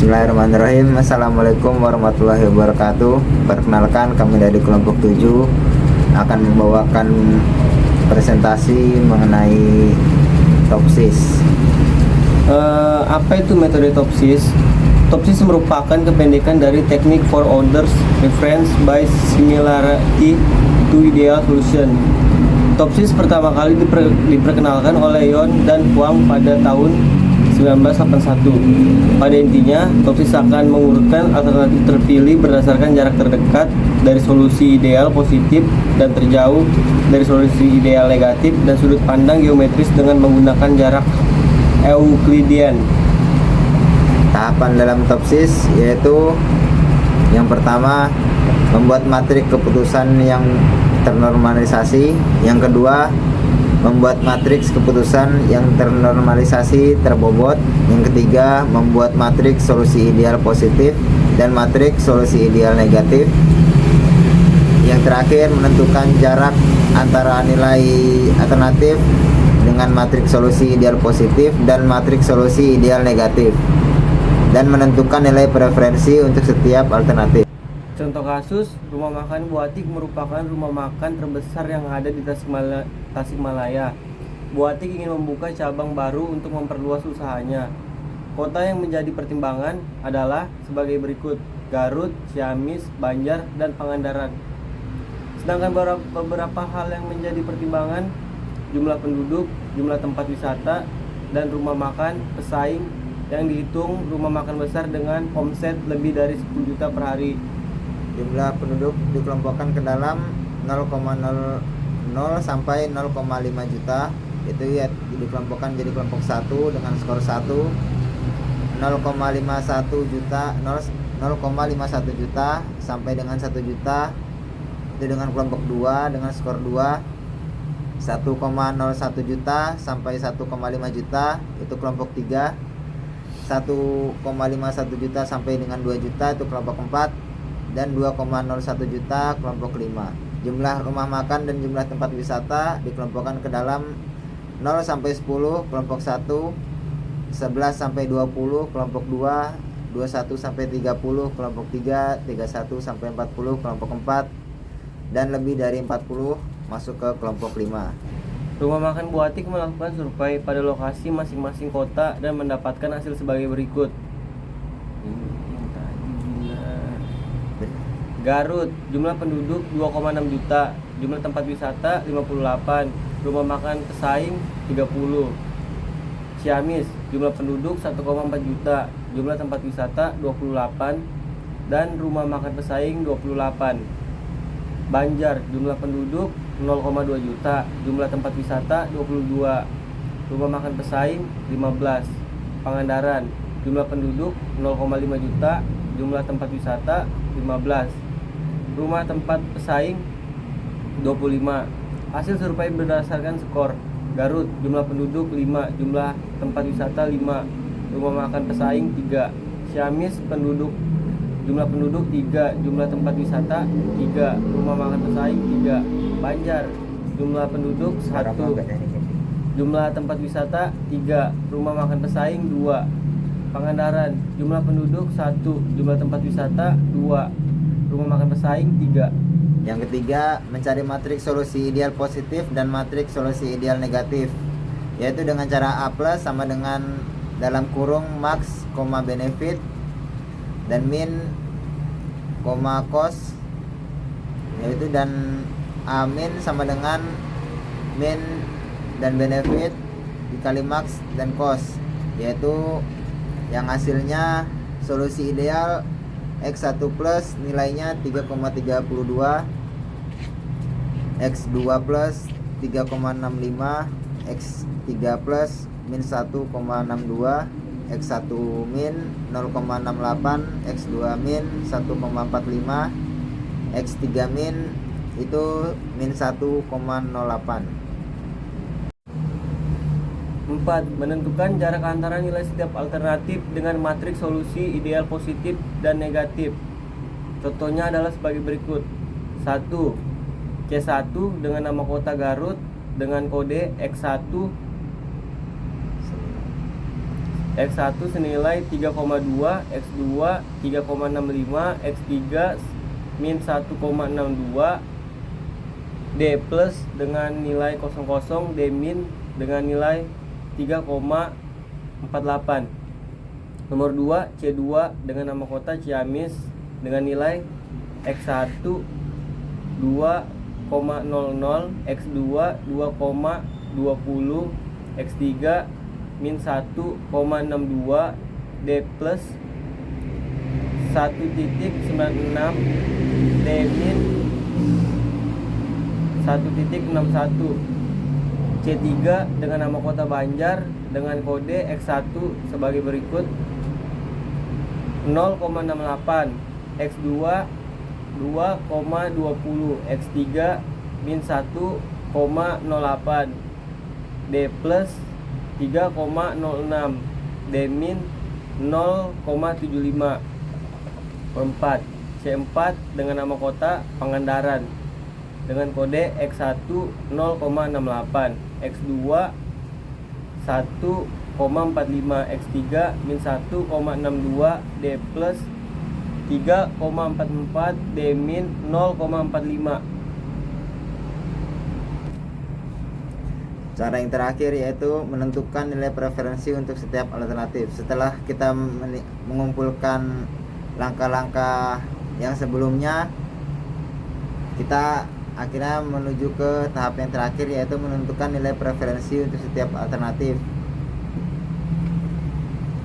Bismillahirrahmanirrahim. Assalamualaikum warahmatullahi wabarakatuh. Perkenalkan, kami dari kelompok 7 akan membawakan presentasi mengenai TOPSIS. Apa itu metode TOPSIS? TOPSIS merupakan kependekan dari Technique for Orders Reference by Similarity to Ideal Solution. TOPSIS pertama kali diperkenalkan oleh Yon dan Huang pada tahun 1981. Pada intinya, TOPSIS akan mengurutkan alternatif terpilih berdasarkan jarak terdekat dari solusi ideal positif dan terjauh dari solusi ideal negatif dan sudut pandang geometris dengan menggunakan jarak Euclidean. Tahapan dalam TOPSIS yaitu yang pertama membuat matriks keputusan yang ternormalisasi, yang kedua membuat matriks keputusan yang ternormalisasi terbobot, yang ketiga membuat matriks solusi ideal positif dan matriks solusi ideal negatif, yang terakhir menentukan jarak antara nilai alternatif dengan matriks solusi ideal positif dan matriks solusi ideal negatif, dan menentukan nilai preferensi untuk setiap alternatif. Contoh kasus, rumah makan Buatik merupakan rumah makan terbesar yang ada di Tasikmalaya. Buatik ingin membuka cabang baru untuk memperluas usahanya. Kota yang menjadi pertimbangan adalah sebagai berikut: Garut, Ciamis, Banjar, dan Pangandaran. Sedangkan beberapa hal yang menjadi pertimbangan: jumlah penduduk, jumlah tempat wisata, dan rumah makan pesaing yang dihitung rumah makan besar dengan omset lebih dari 10 juta per hari. Jumlah penduduk dikelompokkan ke dalam 0,00 sampai 0,5 juta. Itu ya dikelompokkan jadi kelompok 1 dengan skor 1, 0,51 juta, 0,51 juta sampai dengan 1 juta. Itu dengan kelompok 2 dengan skor 2, 1,01 juta sampai 1,5 juta. Itu kelompok 3. 1,51 juta sampai dengan 2 juta itu kelompok 4, dan 2,01 juta kelompok 5. Jumlah rumah makan dan jumlah tempat wisata dikelompokkan ke dalam 0 sampai 10 kelompok 1, 11 sampai 20 kelompok 2, 21 sampai 30 kelompok 3, 31 sampai 40 kelompok 4, dan lebih dari 40 masuk ke kelompok 5. Rumah makan Buatik melakukan survei pada lokasi masing-masing kota dan mendapatkan hasil sebagai berikut. Garut, jumlah penduduk 2,6 juta, jumlah tempat wisata 58, rumah makan pesaing 30. Ciamis, jumlah penduduk 1,4 juta, jumlah tempat wisata 28, dan rumah makan pesaing 28. Banjar, jumlah penduduk 0,2 juta, jumlah tempat wisata 22, rumah makan pesaing 15. Pangandaran, jumlah penduduk 0,5 juta, jumlah tempat wisata 15, rumah tempat pesaing 25. Hasil survei berdasarkan skor. Garut, jumlah penduduk 5, jumlah tempat wisata 5, rumah makan pesaing 3. Ciamis, jumlah penduduk 3, jumlah tempat wisata 3, rumah makan pesaing 3. Banjar, jumlah penduduk 1, jumlah tempat wisata 3, rumah makan pesaing 2. Pangandaran, jumlah penduduk 1, jumlah tempat wisata 2, rumah makan pesaing 3. Yang ketiga, mencari matriks solusi ideal positif dan matriks solusi ideal negatif, yaitu dengan cara A plus sama dengan dalam kurung max, benefit, dan min, cos, yaitu dan A min sama dengan min dan benefit dikali max dan cos, yaitu yang hasilnya solusi ideal X1 plus nilainya 3,32, X2 plus 3,65, X3 plus min 1,62, X1 min 0,68, X2 min 1,45, X3 min itu min 1,08. 4. Menentukan jarak antara nilai setiap alternatif dengan matriks solusi ideal positif dan negatif. Contohnya adalah sebagai berikut. 1. C1 dengan nama kota Garut dengan kode X1 X1 senilai 3,2, X2 3,65, X3 min 1,62, D plus dengan nilai 00, D min dengan nilai 3,48. Nomor 2, C2 dengan nama kota Ciamis dengan nilai X1 2,00, X2 2,20, X3 min 1,62, D plus 1,96, D min 1,61. C3 dengan nama kota Banjar dengan kode X1 sebagai berikut: 0,68, X2 2,20, X3 min 1,08, D plus 3,06, D min 0,75. 4. C4 dengan nama kota Pangandaran dengan kode X1 0,68, X2 1,45, X3 min 1,62, D plus 3,44, D min 0,45. Cara yang terakhir yaitu menentukan nilai preferensi untuk setiap alternatif. Setelah kita mengumpulkan langkah-langkah yang sebelumnya, kita akhirnya menuju ke tahap yang terakhir yaitu menentukan nilai preferensi untuk setiap alternatif.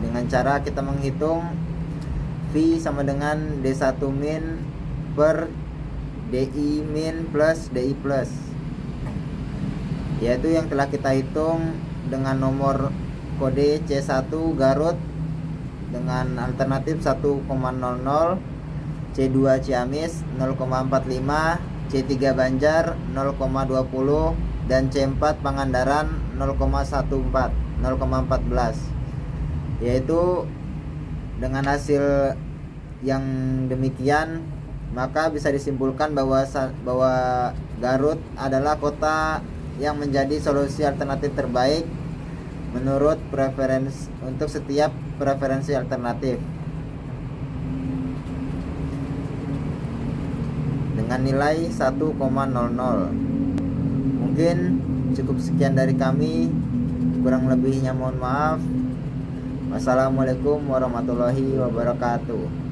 Dengan cara kita menghitung V sama dengan D1 min per DI min plus DI plus, yaitu yang telah kita hitung dengan nomor kode C1 Garut dengan alternatif 1,00, C2 Ciamis 0,45, C3 Banjar 0,20, dan C4 Pangandaran 0,14, yaitu dengan hasil yang demikian maka bisa disimpulkan bahwa Garut adalah kota yang menjadi solusi alternatif terbaik menurut preferensi untuk setiap preferensi alternatif dengan nilai 1,00. Mungkin cukup sekian dari kami, kurang lebihnya mohon maaf. Wassalamualaikum warahmatullahi wabarakatuh.